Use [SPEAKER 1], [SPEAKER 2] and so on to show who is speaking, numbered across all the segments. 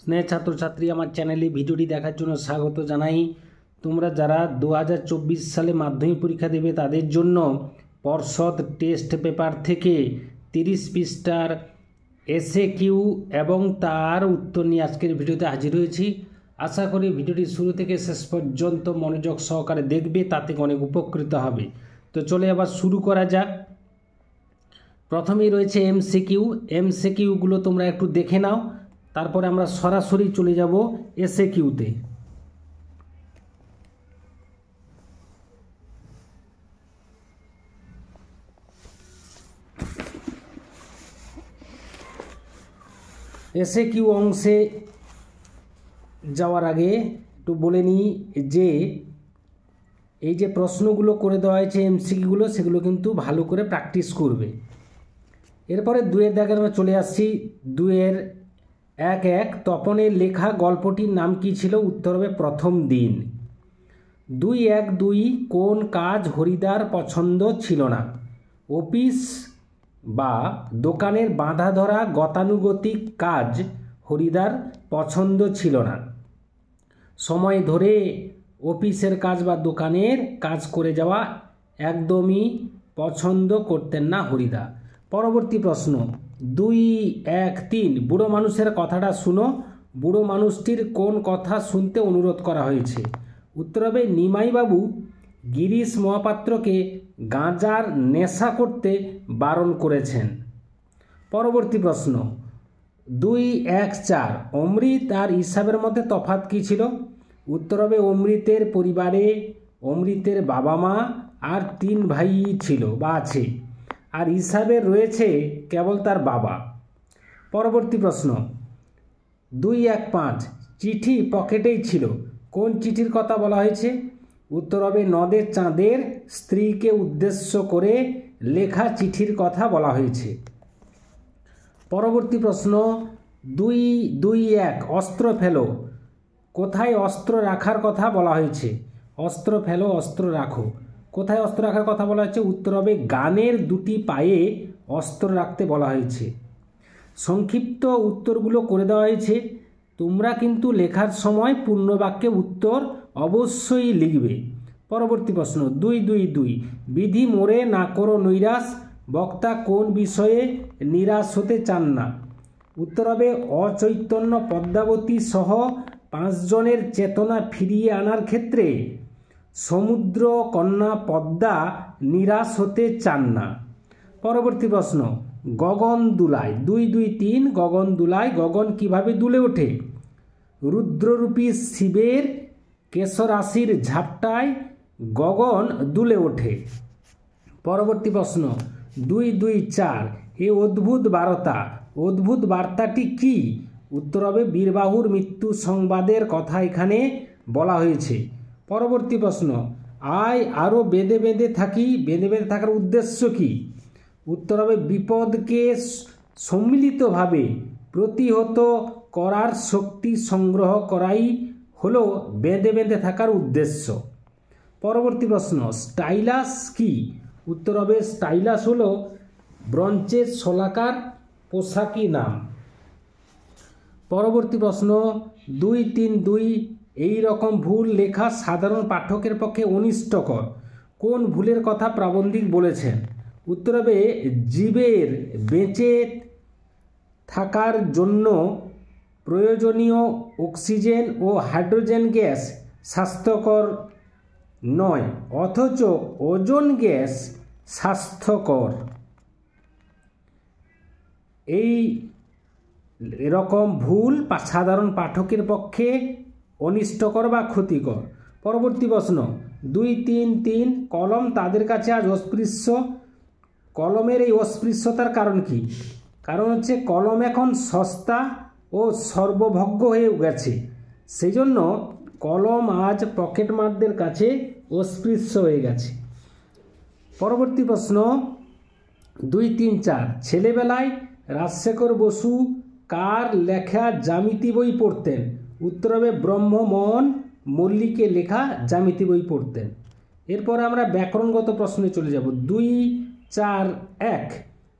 [SPEAKER 1] স্নেহ ছাত্রছাত্রী, আমার চ্যানেলে ভিডিওটি দেখার জন্য স্বাগত জানাই। তোমরা যারা 2024 সালে মাধ্যমিক পরীক্ষা দেবে তাদের জন্য পর্ষদ টেস্ট পেপার থেকে 30 পৃষ্ঠার এসএকিউ এবং তার উত্তর নিয়ে আজকের ভিডিওতে হাজির হয়েছি। আশা করি ভিডিওটি শুরু থেকে শেষ পর্যন্ত মনোযোগ সহকারে দেখবে, তাতে অনেক উপকৃত হবে। তো চলে আবার শুরু করা যাক। প্রথমেই রয়েছে এমসিকিউগুলো তোমরা একটু দেখে নাও, তারপরে আমরা সরাসরি চলে যাব এসএকিউতে। এসএকিউ অংশে যাওয়ার আগে একটু বলে নিই যে এই যে প্রশ্নগুলো করে দেওয়া হয়েছে এমসিকিউগুলো, সেগুলো কিন্তু ভালো করে প্র্যাকটিস করবে। এরপরে 2-এর দাগে আমরা চলে আসছি। 2-এর 1 তপনের লেখা গল্পটির নাম কি ছিল? উত্তর হবে প্রথম দিন। 2-1 কোন কাজ হরিদার পছন্দ ছিল না? অফিস বা দোকানের বাঁধা ধরা গতানুগতিক কাজ হরিদার পছন্দ ছিল না। সময় ধরে অফিসের কাজ বা দোকানের কাজ করে যাওয়া একদমই পছন্দ করতেন না হরিদা। পরবর্তী প্রশ্ন 2-1-3 বুড়ো মানুষের কথাটা শুনো। বুড়ো মানুষটির কোন কথা শুনতে অনুরোধ করা হয়েছে? উত্তর হবে নিমাইবাবু গিরিশ মহাপাত্রকে গাঁজার নেশা করতে বারণ করেছেন। পরবর্তী প্রশ্ন 2-1-4 অমৃত আর হিসাবের মধ্যে তফাৎ কী ছিল? উত্তর হবে অমৃতের পরিবারে অমৃতের বাবা মা আর 3 ভাই ছিল বা আছে, আর হিসাবের রয়েছে কেবল তার বাবা। পরবর্তী প্রশ্ন 2-1-5 চিঠি পকেটেই ছিল। কোন চিঠির কথা বলা হয়েছে? উত্তর হবে নদের চাঁদের স্ত্রীকে উদ্দেশ্য করে লেখা চিঠির কথা বলা হয়েছে। পরবর্তী প্রশ্ন 2-1 অস্ত্র ফেলো। কোথায় অস্ত্র রাখার কথা বলা হয়েছে? অস্ত্র ফেলো, অস্ত্র রাখো। কোথায় অস্ত্র রাখার কথা বলা হয়েছে? উত্তর হবে গানের 2টি পায়ে অস্ত্র রাখতে বলা হয়েছে। সংক্ষিপ্ত উত্তরগুলো করে দেওয়া হয়েছে। তোমরা কিন্তু লেখার সময় পূর্ণবাক্যে উত্তর অবশ্যই লিখবে। পরবর্তী প্রশ্ন 2-2 বিধি মোড়ে না করো নৈরাশ। বক্তা কোন বিষয়ে নিরাশ হতে চান না? উত্তর হবে অচৈতন্য পদ্মাবতী সহ 5 জনের চেতনা ফিরিয়ে আনার ক্ষেত্রে সমুদ্র কন্যা পদ্মা নিরাশ হতে চান না। পরবর্তী প্রশ্ন গগন দুলায় 2-3 গগন দুলায়। গগন কিভাবে দুলে ওঠে? রুদ্ররূপী শিবের কেশরাশির ঝাপটায় গগন দুলে ওঠে। পরবর্তী প্রশ্ন 2-4 এ অদ্ভুত বার্তা। অদ্ভুত বার্তাটি কি? উত্তর হবে বীরবাহুর মৃত্যু সংবাদের কথা এখানে বলা হয়েছে। পরবর্তী প্রশ্ন আয় আরও বেঁধে বেঁধে থাকি। বেঁধে বেঁধে থাকার উদ্দেশ্য কি? উত্তর হবে বিপদকে সম্মিলিতভাবে প্রতিহত করার শক্তি সংগ্রহ করাই হলো বেঁধে বেঁধে থাকার উদ্দেশ্য। পরবর্তী প্রশ্ন স্টাইলাস কি? উত্তর হবে স্টাইলাস হলো ব্রঞ্চের শলাকার পোশাকি নাম। পরবর্তী প্রশ্ন 2-3 এই রকম ভুল লেখা সাধারণ পাঠকের পক্ষে অনিষ্টকর। কোন ভুলের কথা প্রাবন্ধিক বলেছেন? উত্তর হবে জীবের বেঁচে থাকার জন্য প্রয়োজনীয় অক্সিজেন ও হাইড্রোজেন গ্যাস স্বাস্থ্যকর নয়, অথচ ওজোন গ্যাস স্বাস্থ্যকর। এই এরকম ভুল সাধারণ পাঠকের পক্ষে অনিষ্টকর বা ক্ষতিকর। পরবর্তী প্রশ্ন 2-3 কলম তাদের কাছে আজ অস্পৃশ্য। কলমের এই অস্পৃশ্যতার কারণ কি? কারণ হচ্ছে কলম এখন সস্তা ও সর্বভোগ্য হয়ে গেছে, সেই জন্য কলম আজ পকেটমারদের কাছে অস্পৃশ্য হয়ে গেছে। পরবর্তী প্রশ্ন 2-4 ছেলেবেলায় রাজশেখর বসু কার লেখা জ্যামিতি বই পড়তেন? উত্তর হবে ব্রহ্মমোহন মল্লিকের লেখা জ্যামিতি বই পড়তেন। এরপর আমরা ব্যাকরণগত প্রশ্নে চলে যাব। 2-4-1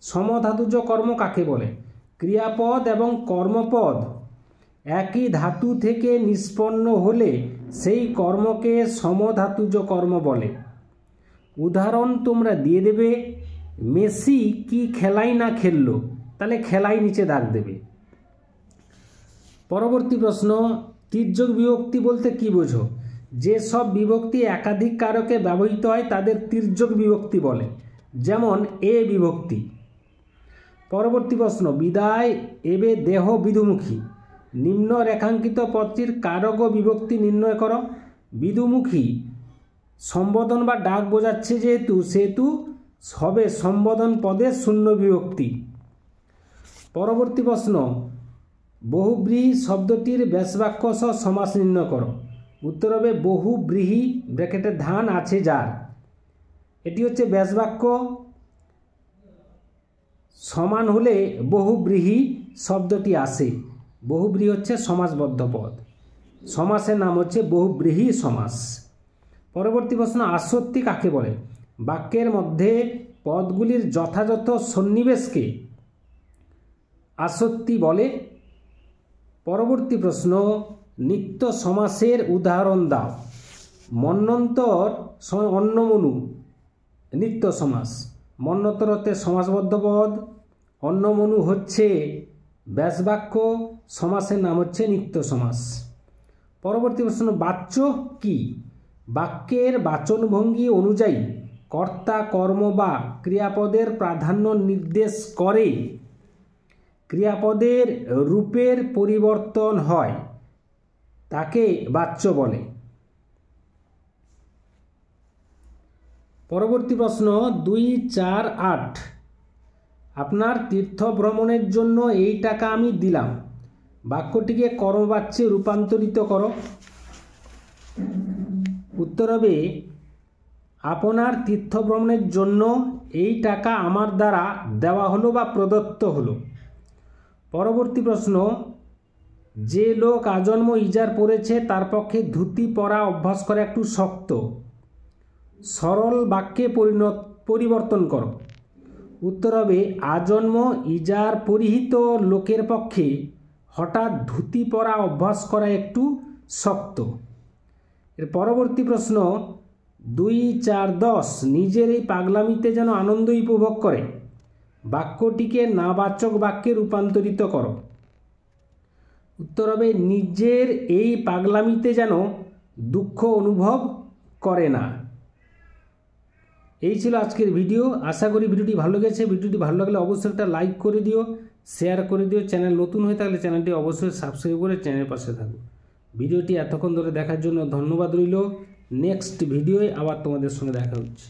[SPEAKER 1] সমধাতুজ কর্ম কাকে বলে? ক্রিয়াপদ এবং কর্মপদ একই ধাতু থেকে নিষ্পন্ন হলে সেই কর্মকে সমধাতুজ কর্ম বলে। উদাহরণ তোমরা দিয়ে দেবে, মেসি কি খেলাই না খেললো, তাহলে খেলাই নিচে দাগ দেবে। পরবর্তী প্রশ্ন, তির্যক বিভক্তি বলতে কি বোঝো? যেসব বিভক্তি একাধিক কারকে ব্যবহৃত হয় তাদের তির্যক বিভক্তি বলে, যেমন এ বিভক্তি। পরবর্তী প্রশ্ন, বিদায় এবে দেহ বিদুমুখী, নিম্ন রেখাঙ্কিত পদটির কারক ও বিভক্তি নির্ণয় করো। বিদুমুখী সম্বোধন বা ডাক বোঝাচ্ছে সেহেতু হবে সম্বোধন পদের শূন্য বিভক্তি। পরবর্তী প্রশ্ন, বহুব্রীহি শব্দটির ব্যাসবাক্য সহ সমাস নির্ণয় করো। উত্তর হবে বহুব্রীহি ব্র্যাকেটে ধান আছে যার। এটি হচ্ছে ব্যাসবাক্য, সমান হলে বহুব্রীহি শব্দটি আসে। বহুব্রীহি হচ্ছে সমাসবদ্ধ পদ, সমাসের নাম হচ্ছে বহুব্রীহি সমাস। পরবর্তী প্রশ্ন, আসত্তি কাকে বলে? বাক্যের মধ্যে পদগুলির যথাযথ সন্নিবেশকে আসত্তি বলে। পরবর্তী প্রশ্ন, নিত্য সমাসের উদাহরণ দাও। মন্বন্তর অন্নমনু নিত্য সমাস। মন্বন্তর হচ্ছে সমাসবদ্ধ পদ, অন্নমনু হচ্ছে ব্যাসবাক্য, সমাসের নাম হচ্ছে নিত্য সমাস। পরবর্তী প্রশ্ন, বাচ্য কি? বাক্যের বাচনভঙ্গি অনুযায়ী কর্তা কর্ম বা ক্রিয়াপদের প্রাধান্য নির্দেশ করে ক্রিয়াপদের রূপের পরিবর্তন হয়, তাকে বাচ্য বলে। পরবর্তী প্রশ্ন 2-4-8, আপনার তীর্থ ভ্রমণের জন্য এই টাকা আমি দিলাম, বাক্যটিকে কর্মবাচ্যে রূপান্তরিত করো। উত্তর হবে আপনার তীর্থ ভ্রমণের জন্য এই টাকা আমার দ্বারা দেওয়া হলো বা প্রদত্ত হলো। পরবর্তী প্রশ্ন, যে লোক আজন্ম ইজার পড়েছে তার পক্ষে ধুতি পরা অভ্যাস করা একটু শক্ত, সরল বাক্যে পরিবর্তন করো। উত্তর হবে আজন্ম ইজার পরিহিত লোকের পক্ষে হঠাৎ ধুতি পরা অভ্যাস করা একটু শক্ত। এর পরবর্তী প্রশ্ন 2-4-10, নিজের এই পাগলামিতে যেন আনন্দ উপভোগ করে, বাক্যটিকে নাবাচক বাক্যে রূপান্তরিত করো। উত্তর হবে নিজের এই পাগলামিতে যেন দুঃখ অনুভব করে না। এই ছিল আজকের ভিডিও। আশা করি ভিডিওটি ভালো লেগেছে। ভিডিওটি ভালো লাগলে অবশ্যই একটা লাইক করে দিও, শেয়ার করে দিও। চ্যানেল নতুন হয়ে থাকলে চ্যানেলটি অবশ্যই সাবস্ক্রাইব করে চ্যানেলের পাশে থাকো। ভিডিওটি এতক্ষণ ধরে দেখার জন্য ধন্যবাদ রইল। নেক্সট ভিডিওয় আবার তোমাদের সঙ্গে দেখা হচ্ছে।